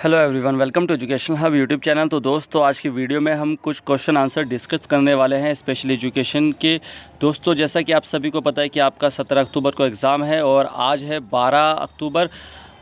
Hello everyone, welcome to education hub YouTube channel. तो दोस्तों, आज की वीडियो में हम कुछ क्वेश्चन आंसर डिस्कस करने वाले हैं स्पेशल एजुकेशन के। दोस्तों, जैसा कि आप सभी को पता है कि आपका 17 अक्टूबर को एग्ज़ाम है और आज है 12 अक्टूबर।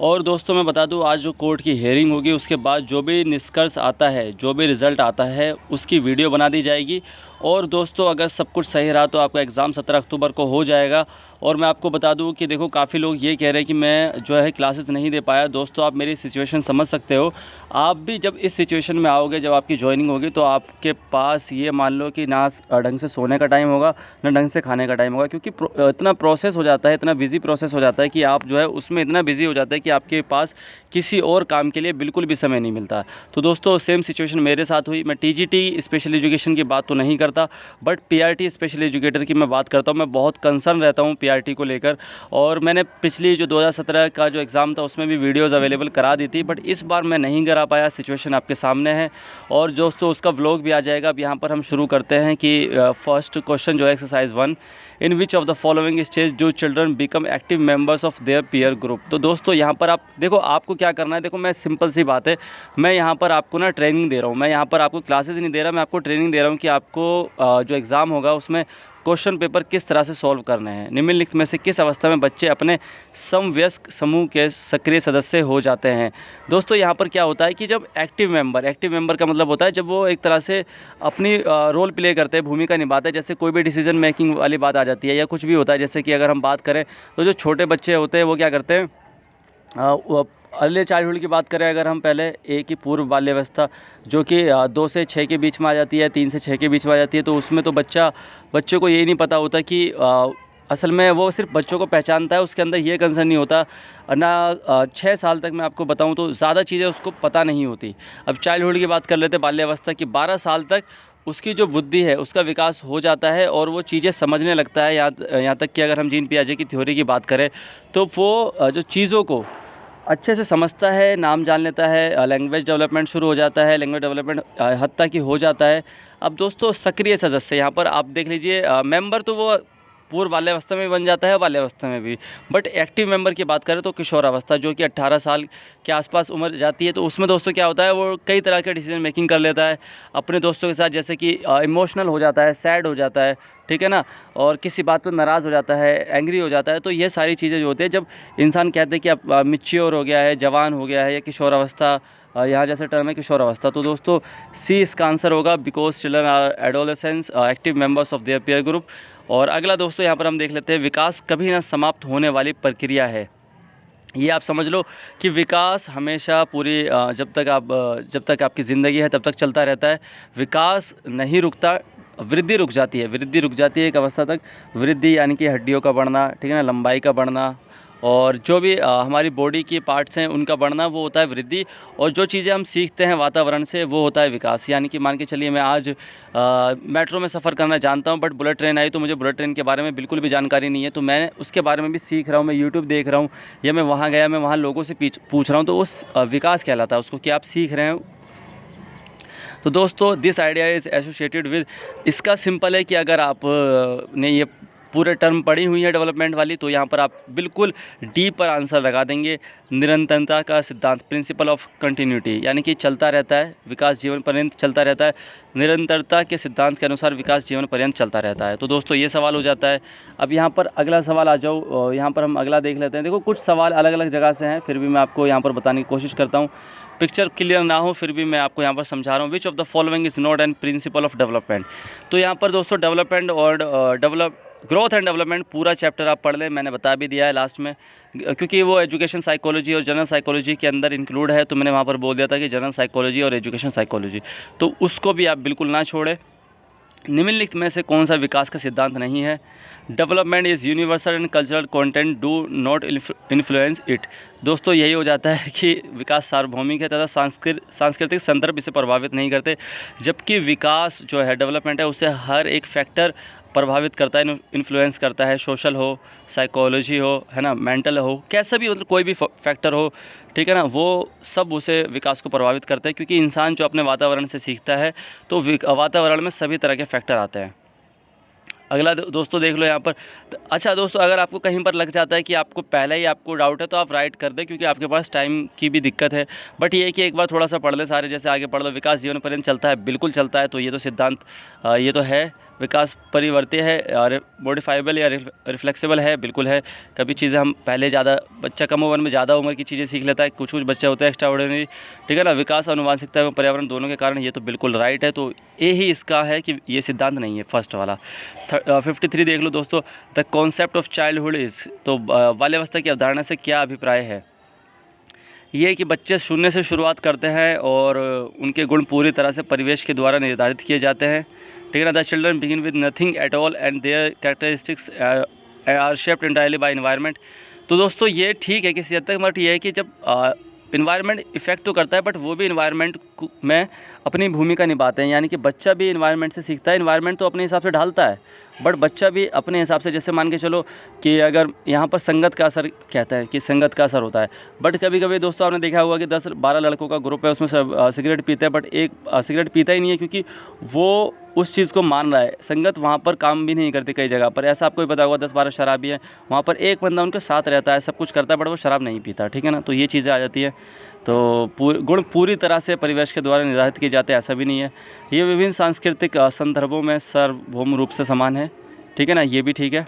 और दोस्तों, मैं बता दूं, आज जो कोर्ट की हेयरिंग होगी उसके बाद जो भी निष्कर्ष आता है, जो भी रिज़ल्ट आता है, उसकी वीडियो बना दी जाएगी। और दोस्तों, अगर सब कुछ सही रहा तो आपका एग्ज़ाम 17 अक्टूबर को हो जाएगा। और मैं आपको बता दूं कि देखो, काफ़ी लोग ये कह रहे हैं कि मैं जो है क्लासेस नहीं दे पाया। दोस्तों, आप मेरी सिचुएशन समझ सकते हो। आप भी जब इस सिचुएशन में आओगे, जब आपकी जॉइनिंग होगी, तो आपके पास ये मान लो कि ना ढंग से सोने का टाइम होगा, ना ढंग से खाने का टाइम होगा, क्योंकि इतना प्रोसेस हो जाता है, इतना बिजी प्रोसेस हो जाता है कि आप जो है उसमें इतना बिजी हो जाता है कि आपके पास किसी और काम के लिए बिल्कुल भी समय नहीं मिलता। तो दोस्तों, सेम सिचुएशन मेरे साथ हुई। मैं टीजीटी स्पेशल एजुकेशन की बात तो नहीं करता, बट पीआरटी स्पेशल एजुकेटर की मैं बात करता हूँ। मैं बहुत कंसर्न रहता हूँ पीआरटी को लेकर। और मैंने पिछली जो 2017 का जो एग्ज़ाम था उसमें भी वीडियोज़ अवेलेबल करा दी थी, बट इस बार मैं नहीं करा पाया। सिचुएशन आपके सामने है और दोस्तों उसका व्लॉग भी आ जाएगा। अब यहाँ पर हम शुरू करते हैं कि फर्स्ट क्वेश्चन जो है exercise 1, in which of the following stage do children become active members of their peer group. तो दोस्तों, यहाँ पर आप देखो, आपको क्या करना है। देखो, मैं सिंपल सी बात है, मैं यहाँ पर आपको ना ट्रेनिंग दे रहा हूँ। मैं यहाँ पर आपको क्लासेस नहीं दे रहा, मैं आपको ट्रेनिंग दे रहा हूँ कि आपको जो एग्ज़ाम होगा उसमें क्वेश्चन पेपर किस तरह से सॉल्व करने हैं। निम्नलिखित में से किस अवस्था में बच्चे अपने समवयस्क समूह के सक्रिय सदस्य हो जाते हैं। दोस्तों, यहाँ पर क्या होता है कि जब एक्टिव मेंबर का मतलब होता है जब वो एक तरह से अपनी रोल प्ले करते हैं, भूमिका निभाते हैं। जैसे कोई भी डिसीजन मेकिंग वाली बात आ जाती है या कुछ भी होता है। जैसे कि अगर हम बात करें तो जो छोटे बच्चे होते हैं वो क्या करते हैं, अर्ली चाइल्डहुड की बात करें अगर हम, पहले एक ही पूर्व बाल्यावस्था जो कि 2 से 6 के बीच में आ जाती है, 3 से 6 के बीच में आ जाती है। तो उसमें तो बच्चे को यही नहीं पता होता कि असल में वो सिर्फ बच्चों को पहचानता है, उसके अंदर ये कंसर्न नहीं होता ना। 6 साल तक मैं आपको बताऊं तो ज़्यादा चीज़ें उसको पता नहीं होती। अब चाइल्डहुड की बात कर लेते हैं, बाल्यावस्था की, 12 साल तक उसकी जो बुद्धि है उसका विकास हो जाता है और वो चीज़ें समझने लगता है। यहाँ तक कि अगर हम जीन पियाजे की थ्योरी की बात करें तो वो जो चीज़ों को अच्छे से समझता है, नाम जान लेता है, लैंग्वेज डेवलपमेंट शुरू हो जाता है, लैंग्वेज डेवलपमेंट हद तक ही हो जाता है। अब दोस्तों, सक्रिय सदस्य यहाँ पर आप देख लीजिए, मेंबर तो वो पूर्व बाल्यावस्था में बन जाता है, बाल्यावस्था में भी। बट एक्टिव मेंबर की बात करें तो किशोरावस्था जो कि 18 साल के आसपास उम्र जाती है, तो उसमें दोस्तों क्या होता है, वो कई तरह के डिसीजन मेकिंग कर लेता है अपने दोस्तों के साथ। जैसे कि इमोशनल हो जाता है, सैड हो जाता है, ठीक है ना, और किसी बात पर नाराज़ हो जाता है, एंग्री हो जाता है। तो ये सारी चीज़ें जो होती है, जब इंसान कहते हैं कि अब मिच्योर हो गया है, जवान हो गया है, या किशोरावस्था, यहाँ जैसे टर्म है किशोरावस्था। तो दोस्तों, सी इसका आंसर होगा, because children are adolescence active members of their peer group. और अगला दोस्तों, यहाँ पर हम देख लेते हैं, विकास कभी ना समाप्त होने वाली प्रक्रिया है। ये आप समझ लो कि विकास हमेशा पूरी जब तक आपकी ज़िंदगी है तब तक चलता रहता है। विकास नहीं रुकता, वृद्धि रुक जाती है एक अवस्था तक। वृद्धि यानी कि हड्डियों का बढ़ना, ठीक है ना, लंबाई का बढ़ना, और जो भी हमारी बॉडी के पार्ट्स हैं उनका बढ़ना, वो होता है वृद्धि। और जो चीज़ें हम सीखते हैं वातावरण से, वो होता है विकास। यानी कि मान के चलिए, मैं आज मेट्रो में सफ़र करना जानता हूँ, बट बुलेट ट्रेन आई तो मुझे बुलेट ट्रेन के बारे में बिल्कुल भी जानकारी नहीं है, तो मैं उसके बारे में भी सीख रहा हूँ, मैं यूट्यूब देख रहा हूँ, या मैं वहाँ गया, मैं वहाँ लोगों से पूछ रहा हूँ, तो उस विकास कहलाता है उसको, कि आप सीख रहे हैं। तो दोस्तों, this idea is associated with, इसका सिंपल है कि अगर आप ने ये पूरे टर्म पढ़ी हुई है डेवलपमेंट वाली, तो यहाँ पर आप बिल्कुल डी पर आंसर लगा देंगे। निरंतरता का सिद्धांत, प्रिंसिपल ऑफ कंटिन्यूटी, यानी कि चलता रहता है विकास, जीवन पर्यंत चलता रहता है। निरंतरता के सिद्धांत के अनुसार विकास जीवन पर्यंत चलता रहता है। तो दोस्तों, ये सवाल हो जाता है। अब यहाँ पर अगला सवाल आ जाओ, यहाँ पर हम अगला देख लेते हैं। देखो, कुछ सवाल अलग अलग जगह से हैं, फिर भी मैं आपको यहाँ पर बताने की कोशिश करता हूँ। पिक्चर क्लियर ना हो फिर भी मैं आपको यहाँ पर समझा रहा हूँ। विच of the following is not an principle of development. तो यहाँ पर दोस्तों, डेवलपमेंट और ग्रोथ एंड डेवलपमेंट पूरा चैप्टर आप पढ़ लें, मैंने बता भी दिया है लास्ट में, क्योंकि वो एजुकेशन साइकोलॉजी और जनरल साइकोलॉजी के अंदर इंक्लूड है। तो मैंने वहाँ पर बोल दिया था कि जनरल साइकोलॉजी और एजुकेशन साइकोलॉजी, तो उसको भी आप बिल्कुल ना छोड़ें। निम्नलिखित में से कौन सा विकास का सिद्धांत नहीं है। Development is universal and cultural content do not influence it. दोस्तों, यही हो जाता है कि विकास सार्वभौमिक है तथा सांस्कृतिक संदर्भ इसे प्रभावित नहीं करते, जबकि विकास जो है, डेवलपमेंट है, उसे हर एक फैक्टर प्रभावित करता है, इन्फ्लुएंस करता है। सोशल हो, साइकोलॉजी हो, है ना, मेंटल हो, कैसा भी, मतलब कोई भी फैक्टर हो, ठीक है ना, वो सब उसे विकास को प्रभावित करते हैं। क्योंकि इंसान जो अपने वातावरण से सीखता है, तो वातावरण में सभी तरह के फैक्टर आते हैं। अगला दोस्तों देख लो यहाँ पर। अच्छा दोस्तों, अगर आपको कहीं पर लग जाता है कि आपको पहले ही आपको डाउट है तो आप राइट कर दें, क्योंकि आपके पास टाइम की भी दिक्कत है। बट ये है कि एक बार थोड़ा सा पढ़ लें सारे, जैसे आगे पढ़ लो। विकास जीवन पर्यंत चलता है, बिल्कुल चलता है। तो ये तो सिद्धांत ये तो है। विकास परिवर्ती है और मॉडिफाइबल या रिफ्लेक्सिबल है, बिल्कुल है। कभी चीज़ें हम पहले ज़्यादा, बच्चा कम उम्र में ज़्यादा उम्र की चीज़ें सीख लेता है, कुछ बच्चे होते हैं एक्स्ट्रा ऑर्डिनरी, ठीक है ना। विकास आनुवांशिकता एवं पर्यावरण दोनों के कारण, ये तो बिल्कुल राइट है। तो ये ही इसका है कि ये सिद्धांत नहीं है फर्स्ट वाला। 53 देख लो दोस्तों। The concept of childhood is, तो बाल्यावस्था की अवधारणा से क्या अभिप्राय है। ये कि बच्चे शून्य से शुरुआत करते हैं और उनके गुण पूरी तरह से परिवेश के द्वारा निर्धारित किए जाते हैं, ठीक है ना। The children begin with nothing at all and their characteristics are shaped entirely by environment. तो दोस्तों ये ठीक है किसी हद तक, बट ये है कि जब इन्वायरमेंट इफ़ेक्ट तो करता है, बट वो भी इन्वायरमेंट में अपनी भूमिका निभाते हैं। यानी कि बच्चा भी इन्वायरमेंट से सीखता है, इन्वायरमेंट तो अपने हिसाब से ढालता है, बट बच्चा भी अपने हिसाब से, जैसे मान के चलो कि अगर यहाँ पर संगत का असर कहता है कि संगत का असर होता है। बट कभी कभी दोस्तों आपने देखा होगा कि 10-12 लड़कों का ग्रुप है, उसमें सब सिगरेट पीते हैं, बट एक सिगरेट पीता ही नहीं है, क्योंकि वो उस चीज़ को मान रहा है। संगत वहाँ पर काम भी नहीं करती कई जगह पर। ऐसा आपको भी पता होगा, 10-12 शराबी हैं, वहाँ पर एक बंदा उनके साथ रहता है, सब कुछ करता है, बट वो शराब नहीं पीता, ठीक है ना। तो ये चीज़ें आ जाती है। तो गुण पूरी तरह से परिवेश के द्वारा निर्धारित किए जाते हैं, ऐसा भी नहीं है। ये विभिन्न सांस्कृतिक संदर्भों में सार्वभौम रूप से समान है, ठीक है ना, ये भी ठीक है।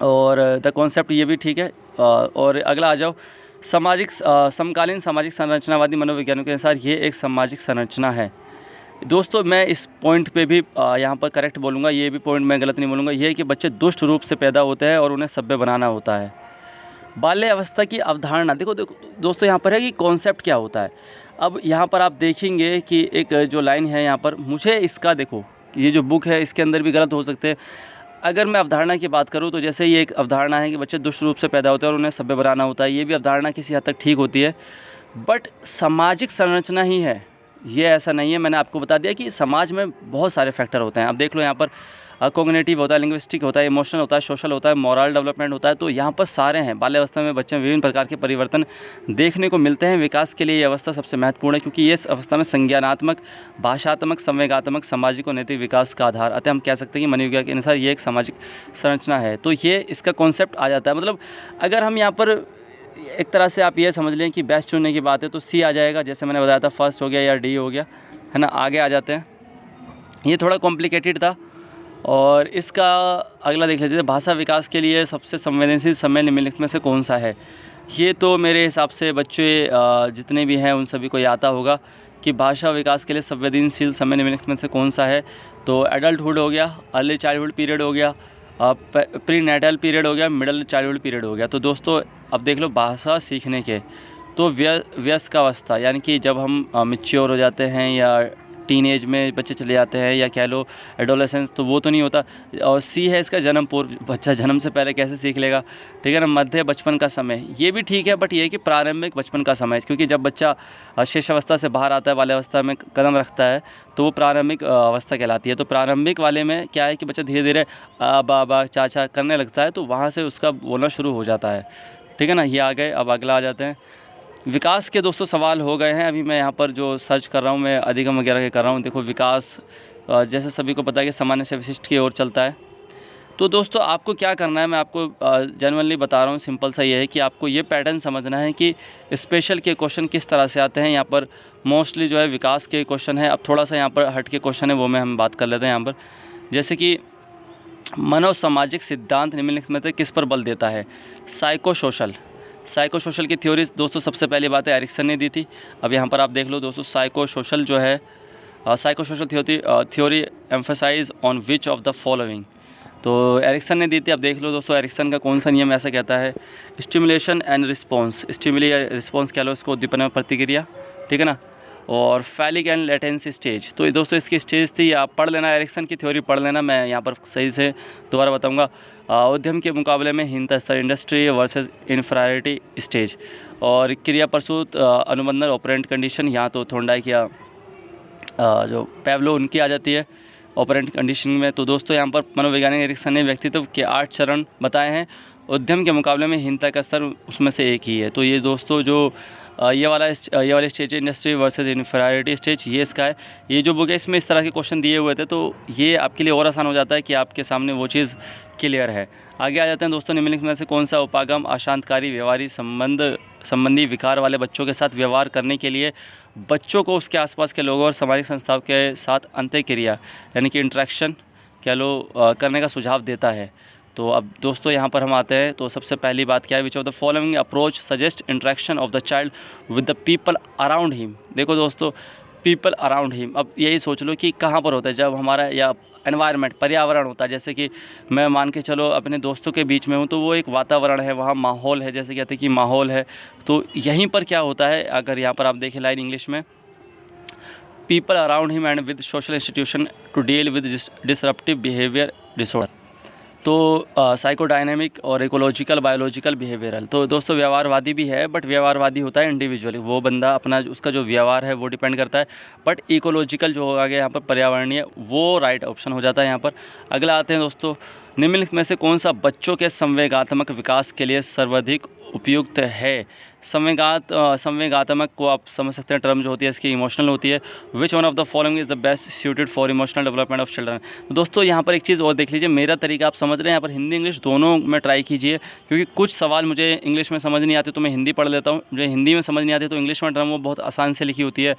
और द कॉन्सेप्ट ये भी ठीक है। और अगला आ जाओ, सामाजिक समकालीन सामाजिक संरचनावादी मनोविज्ञानों के अनुसार ये एक सामाजिक संरचना है। दोस्तों मैं इस पॉइंट पे भी यहाँ पर करेक्ट बोलूँगा, ये भी पॉइंट मैं गलत नहीं बोलूँगा। ये है कि बच्चे दुष्ट रूप से पैदा होते हैं और उन्हें सभ्य बनाना होता है। बाल्य अवस्था की अवधारणा देखो दोस्तों, यहाँ पर है कि कॉन्सेप्ट क्या होता है। अब यहाँ पर आप देखेंगे कि एक जो लाइन है यहाँ पर, मुझे इसका देखो, ये जो बुक है इसके अंदर भी गलत हो सकते हैं। अगर मैं अवधारणा की बात करूँ तो जैसे ये एक अवधारणा है कि बच्चे दुष्ट रूप से पैदा होते हैं और उन्हें सभ्य बनाना होता है, ये भी अवधारणा किसी हद तक ठीक होती है, बट सामाजिक संरचना ही है, ये ऐसा नहीं है। मैंने आपको बता दिया कि समाज में बहुत सारे फैक्टर होते हैं। अब देख लो यहाँ पर कॉग्निटिव होता है, लिंग्विस्टिक होता है, इमोशनल होता है, सोशल होता है, मोरल डेवलपमेंट होता है। तो यहाँ पर सारे हैं। बाल्यावस्था में बच्चे में विभिन्न प्रकार के परिवर्तन देखने को मिलते हैं। विकास के लिए ये अवस्था सबसे महत्वपूर्ण है, क्योंकि इस अवस्था में संज्ञानात्मक, भाषात्मक, संवेगात्मक, सामाजिक और नैतिक विकास का आधार। अतः हम कह सकते हैं कि मनोविज्ञान के अनुसार ये एक सामाजिक संरचना है। तो ये इसका कॉन्सेप्ट आ जाता है। मतलब अगर हम यहाँ पर एक तरह से आप ये समझ लें कि बेस्ट चुनने की बात है तो सी आ जाएगा, जैसे मैंने बताया था, फर्स्ट हो गया या डी हो गया, है ना। आगे आ जाते हैं, ये थोड़ा कॉम्प्लिकेटेड था। और इसका अगला देख लीजिए, भाषा विकास के लिए सबसे संवेदनशील समय निम्नलिखित में से कौन सा है। ये तो मेरे हिसाब से बच्चे जितने भी हैं उन सभी को ये आता होगा कि भाषा विकास के लिए संवेदनशील समय निम्नलिखित में से कौन सा है। तो एडल्टहुड हो गया, अर्ली चाइल्डहुड पीरियड हो गया, प्री नेटल पीरियड हो गया, मिडल चाइल्डहुड पीरियड हो गया। तो दोस्तों अब देख लो भाषा सीखने के, तो वयस्क अवस्था, यानी कि जब हम मैच्योर हो जाते हैं या टीनेज में बच्चे चले जाते हैं, या कह लो एडोलेसेंस, तो वो तो नहीं होता। और सी है इसका जन्म पूर्व, बच्चा जन्म से पहले कैसे सीख लेगा, ठीक है ना। मध्य बचपन का समय, ये भी ठीक है, बट ये है कि प्रारंभिक बचपन का समय, क्योंकि जब बच्चा शिशुअवस्था से बाहर आता है, बाल्यावस्था में कदम रखता है, तो वो प्रारंभिक अवस्था कहलाती है। तो प्रारंभिक वाले में क्या है कि बच्चा धीरे धीरे बाबा चाचा करने लगता है, तो वहाँ से उसका बोलना शुरू हो जाता है, ठीक है ना। ये आ गए। अब अगला आ जाते हैं। विकास के दोस्तों सवाल हो गए हैं। अभी मैं यहाँ पर जो सर्च कर रहा हूँ, मैं अधिगम वगैरह के कर रहा हूँ। देखो विकास जैसे सभी को पता है कि सामान्य से विशिष्ट की ओर चलता है। तो दोस्तों आपको क्या करना है, मैं आपको जेन्युइनली बता रहा हूँ, सिंपल सा ये है कि आपको ये पैटर्न समझना है कि स्पेशल के क्वेश्चन किस तरह से आते हैं। यहाँ पर मोस्टली जो है विकास के क्वेश्चन है। अब थोड़ा सा यहाँ पर हट के क्वेश्चन है, वो मैं हम बात कर लेते हैं यहाँ पर। जैसे कि मनोसामाजिक सिद्धांत निम्नलिखित में से किस पर बल देता है। साइको सोशल की थ्योरी दोस्तों सबसे पहली बात है एरिक्सन ने दी थी। अब यहाँ पर आप देख लो दोस्तों, साइको सोशल जो है, psycho social theory emphasise on which of the following, तो एरिक्सन ने दी थी। अब देख लो दोस्तों, एरिक्सन का कौन सा नियम ऐसा कहता है, स्टिमुलेशन एंड रिस्पॉन्स, स्टिमुली या रिस्पॉन्स कह लो इसको, उद्दीपन और प्रतिक्रिया, ठीक है ना। और फैलिक एंड लेटेंसी स्टेज, तो ये दोस्तों इसकी स्टेज थी, आप पढ़ लेना, एरिक्सन की थ्योरी पढ़ लेना, मैं यहाँ पर सही से दोबारा बताऊँगा। उद्यम के मुकाबले में हीनता स्तर, इंडस्ट्री वर्सेस इंफ्रारिटी स्टेज, और क्रिया प्रसूत अनुबंधन ऑपरेंट कंडीशन, यहाँ तो थोंडाइक या जो पैवलो उनकी आ जाती है ऑपरेंट कंडीशनिंग में। तो दोस्तों यहाँ पर मनोवैज्ञानिक एरिक्सन ने व्यक्तित्व के 8 चरण बताए हैं, उद्यम के मुकाबले में हीनता का स्तर उसमें से एक ही है। तो ये दोस्तों जो ये वाला स्टेज है, इंडस्ट्री वर्सेस इन्फीरियरिटी स्टेज, ये इसका है। ये जो बुक है इसमें इस तरह के क्वेश्चन दिए हुए थे, तो ये आपके लिए और आसान हो जाता है कि आपके सामने वो चीज़ क्लियर है। आगे आ जाते हैं दोस्तों, निम्नलिखित में से कौन सा उपागम अशांतकारी व्यवहारी संबंधी विकार वाले बच्चों के साथ व्यवहार करने के लिए बच्चों को उसके आसपास के लोगों और सामाजिक संस्थाओं के साथ अंतःक्रिया यानी कि इंटरेक्शन कह लो करने का सुझाव देता है। तो अब दोस्तों यहाँ पर हम आते हैं। तो सबसे पहली बात क्या है, विच of the following approach suggest interaction of the child with the people around him. देखो दोस्तों, पीपल अराउंड हिम, अब यही सोच लो कि कहाँ पर होता है, जब हमारा या एनवायरनमेंट पर्यावरण होता है। जैसे कि मैं मान के चलो अपने दोस्तों के बीच में हूँ, तो वो एक वातावरण है, वहाँ माहौल है, जैसे कहते हैं कि माहौल है। तो यहीं पर क्या होता है, अगर यहाँ पर आप देखें लाइन इंग्लिश में, people around him and with social institution to deal with disruptive behaviour disorder. तो साइकोडायनेमिक और इकोलॉजिकल, बायोलॉजिकल, बिहेवियरल। तो दोस्तों व्यवहारवादी भी है, बट व्यवहारवादी होता है इंडिविजुअली, वो बंदा अपना उसका जो व्यवहार है वो डिपेंड करता है। बट इकोलॉजिकल जो आगे यहाँ पर पर्यावरणीय, वो राइट ऑप्शन हो जाता है यहाँ पर। अगला आते हैं दोस्तों, निम्नलिखित में से कौन सा बच्चों के संवेगात्मक विकास के लिए सर्वाधिक उपयुक्त है। संवेगात्मक को आप समझ सकते हैं, टर्म जो होती है इसकी इमोशनल होती है। Which one of the following is the best suited for emotional development of children. दोस्तों यहाँ पर एक चीज़ और देख लीजिए, मेरा तरीका आप समझ रहे हैं, यहाँ पर हिंदी इंग्लिश दोनों में ट्राई कीजिए, क्योंकि कुछ सवाल मुझे इंग्लिश में समझ नहीं आते तो मैं हिंदी पढ़ लेता हूँ, मुझे हिंदी में समझ नहीं आती तो इंग्लिश में टर्म वो बहुत आसान से लिखी होती है।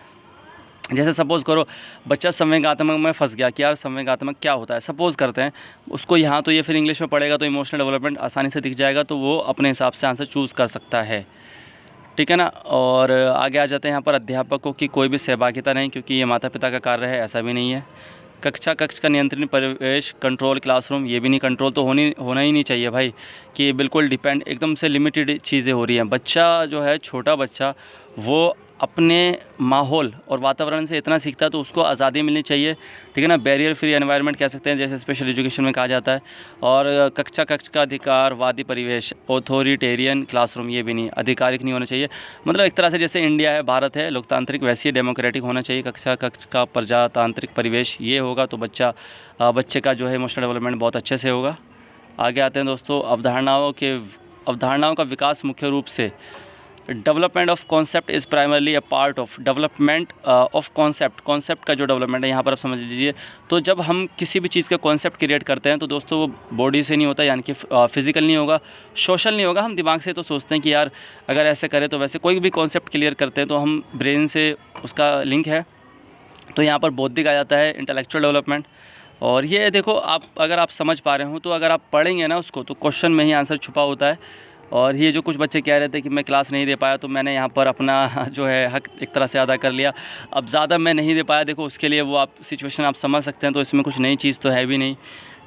जैसे सपोज़ करो बच्चा संवेगात्मक में फंस गया कि यार संवेगात्मक क्या होता है, सपोज़ करते हैं उसको, यहाँ तो ये फिर इंग्लिश में पढ़ेगा तो इमोशनल डेवलपमेंट आसानी से दिख जाएगा, तो वो अपने हिसाब से आंसर चूज़ कर सकता है, ठीक है ना। और आगे आ जाते हैं, यहाँ पर अध्यापकों की कोई भी सहभागिता नहीं, क्योंकि ये माता पिता का कार्य है, ऐसा भी नहीं है। कक्ष का नियंत्रित परिवेश, कंट्रोल क्लासरूम, ये भी नहीं, कंट्रोल तो होना ही नहीं चाहिए भाई, कि बिल्कुल डिपेंड, एकदम से लिमिटेड चीज़ें हो रही हैं। बच्चा जो है, छोटा बच्चा, वो अपने माहौल और वातावरण से इतना सीखता है तो उसको आज़ादी मिलनी चाहिए, ठीक है ना। बैरियर फ्री एनवायरनमेंट कह सकते हैं, जैसे स्पेशल एजुकेशन में कहा जाता है। और कक्ष का अधिकारवादी परिवेश, ऑथोरिटेरियन क्लासरूम, ये भी नहीं, आधिकारिक नहीं होना चाहिए। मतलब एक तरह से जैसे इंडिया है, भारत है लोकतांत्रिक, वैसे ही डेमोक्रेटिक होना चाहिए। कक्ष का प्रजातांत्रिक परिवेश, ये होगा तो बच्चे का जो है इमोशनल डेवलपमेंट बहुत अच्छे से होगा। आगे आते हैं दोस्तों, अवधारणाओं का विकास मुख्य रूप से development of concept is primarily a part of development of concept का जो डेवलपमेंट है यहाँ पर आप समझ लीजिए। तो जब हम किसी भी चीज़ का कॉन्सेप्ट क्रिएट करते हैं तो दोस्तों वो बॉडी से नहीं होता, यानी कि फिजिकल नहीं होगा, सोशल नहीं होगा। हम दिमाग से तो सोचते हैं कि यार अगर ऐसे करें तो वैसे, कोई भी कॉन्सेप्ट क्लियर करते हैं तो हम ब्रेन से उसका लिंक है। तो यहाँ पर बौद्धिक आ जाता है, इंटेलेक्चुअल डेवलपमेंट। और ये देखो, अगर आप समझ पा रहे हो तो अगर आप पढ़ेंगे ना उसको, तो क्वेश्चन में ही आंसर छुपा होता है। और ये जो कुछ बच्चे कह रहे थे कि मैं क्लास नहीं दे पाया, तो मैंने यहाँ पर अपना जो है हक एक तरह से अदा कर लिया। अब ज़्यादा मैं नहीं दे पाया, देखो उसके लिए वो आप सिचुएशन आप समझ सकते हैं, तो इसमें कुछ नई चीज़ तो है भी नहीं,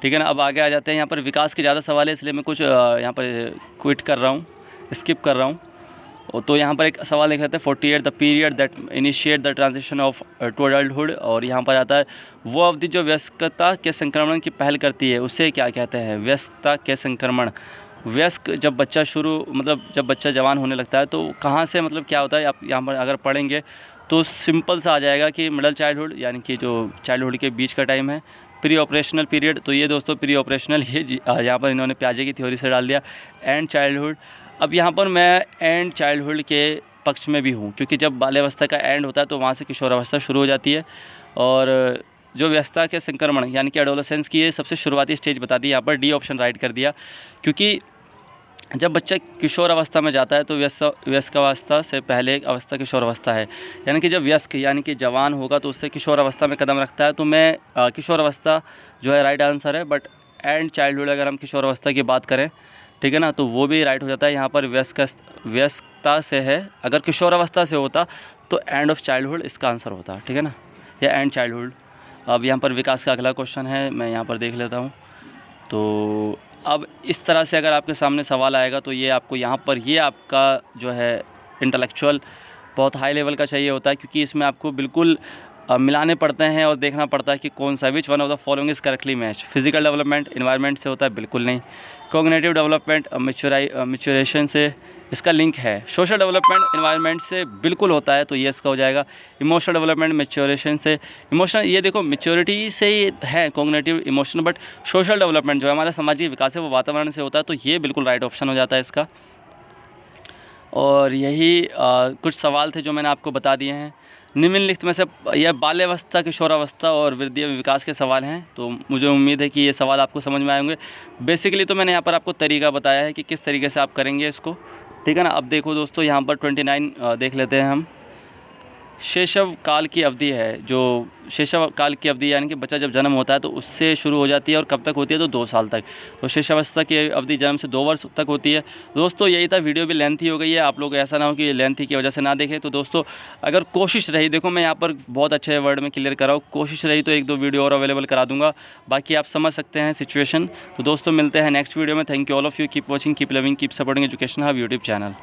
ठीक है ना। अब आगे आ जाते हैं, यहाँ पर विकास के ज़्यादा सवाल है, इसलिए मैं कुछ यहाँ पर क्विट कर रहा हूँ, स्किप कर रहा हूँ। तो यहाँ पर एक सवाल लिख लेते हैं, 48 the period that initiate the transition of to adulthood. और यहाँ पर आता है, वो अवधि जो वयस्कता के संक्रमण की पहल करती है, उसे क्या कहते हैं। वयस्कता के संक्रमण, वयस्क जब बच्चा जवान होने लगता है, तो कहाँ से, मतलब क्या होता है, आप यहाँ पर अगर पढ़ेंगे तो सिंपल सा आ जाएगा कि मिडल चाइल्डहुड, यानी कि जो चाइल्डहुड के बीच का टाइम है। प्री ऑपरेशनल पीरियड, तो ये दोस्तों प्री ऑपरेशनल, ये यहाँ पर इन्होंने पियाजे की थ्योरी से डाल दिया। एंड चाइल्डहुड, अब यहाँ पर मैं एंड चाइल्डहुड के पक्ष में भी हूँ, क्योंकि जब बाल्यावस्था का एंड होता है तो वहाँ से किशोरावस्था शुरू हो जाती है। और जो व्यस्तता के संक्रमण यानी कि एडोलेसेंस की, ये सबसे शुरुआती स्टेज बता दी, यहाँ पर डी ऑप्शन राइट कर दिया। क्योंकि जब बच्चा किशोर अवस्था में जाता है तो वयस्क अवस्था से पहले एक अवस्था किशोर अवस्था है, यानी कि जब वयस्क यानी कि जवान होगा तो उससे किशोर अवस्था में कदम रखता है। तो मैं किशोर अवस्था जो है राइट आंसर है। बट एंड चाइल्डहुड अगर हम किशोर अवस्था की बात करें, ठीक है ना, तो वो भी राइट हो जाता है। यहाँ पर वयस्कता से है, अगर किशोर अवस्था से होता तो एंड ऑफ चाइल्डहुड इसका आंसर होता, ठीक है ना, या एंड चाइल्डहुड। अब यहाँ पर विकास का अगला क्वेश्चन है, मैं यहाँ पर देख लेता हूँ। तो अब इस तरह से अगर आपके सामने सवाल आएगा तो ये आपको यहाँ पर, ये आपका जो है इंटेलेक्चुअल बहुत हाई लेवल का चाहिए होता है, क्योंकि इसमें आपको बिल्कुल मिलाने पड़ते हैं और देखना पड़ता है कि कौन सा, which one of the following is correctly match. Physical development environment से होता है, बिल्कुल नहीं। कॉग्निटिव डेवलपमेंट मैच्योरेशन से, इसका लिंक है। सोशल डेवलपमेंट एनवायरनमेंट से बिल्कुल होता है, तो ये इसका हो जाएगा। इमोशनल डेवलपमेंट मैच्योरेशन से, इमोशनल ये देखो मैच्योरिटी से ही है cognitive emotional, but social development जो है हमारा सामाजिक विकास है वो वातावरण से होता है, तो ये बिल्कुल राइट ऑप्शन हो जाता है इसका। और यही कुछ सवाल थे जो मैंने आपको बता दिए हैं। निम्नलिखित में से यह बाल्यावस्था, किशोरावस्था और वृद्धि एवं विकास के सवाल हैं, तो मुझे उम्मीद है कि ये सवाल आपको समझ में आए होंगे। बेसिकली तो मैंने यहाँ पर आपको तरीका बताया है कि किस तरीके से आप करेंगे इसको, ठीक है ना। अब देखो दोस्तों, यहाँ पर 29 देख लेते हैं हम। शैशव काल की अवधि है, जो शैशव काल की अवधि यानी कि बच्चा जब जन्म होता है तो उससे शुरू हो जाती है, और कब तक होती है तो 2 साल तक। तो शैशवावस्था की अवधि जन्म से 2 वर्ष तक होती है। दोस्तों यही था, वीडियो भी लेंथी हो गई है, आप लोग ऐसा ना हो कि लेंथी की वजह से ना देखें। तो दोस्तों अगर कोशिश रही, देखो मैं यहाँ पर बहुत अच्छे वर्ड में क्लियर कर रहा हूँ, कोशिश रही तो 1-2 वीडियो और अवेलेबल करा दूँगा, बाकी आप समझ सकते हैं सिचुएशन। तो दोस्तों मिलते हैं नेक्स्ट वीडियो में। Thank you all of you, keep watching, keep loving, keep supporting education hub YouTube channel.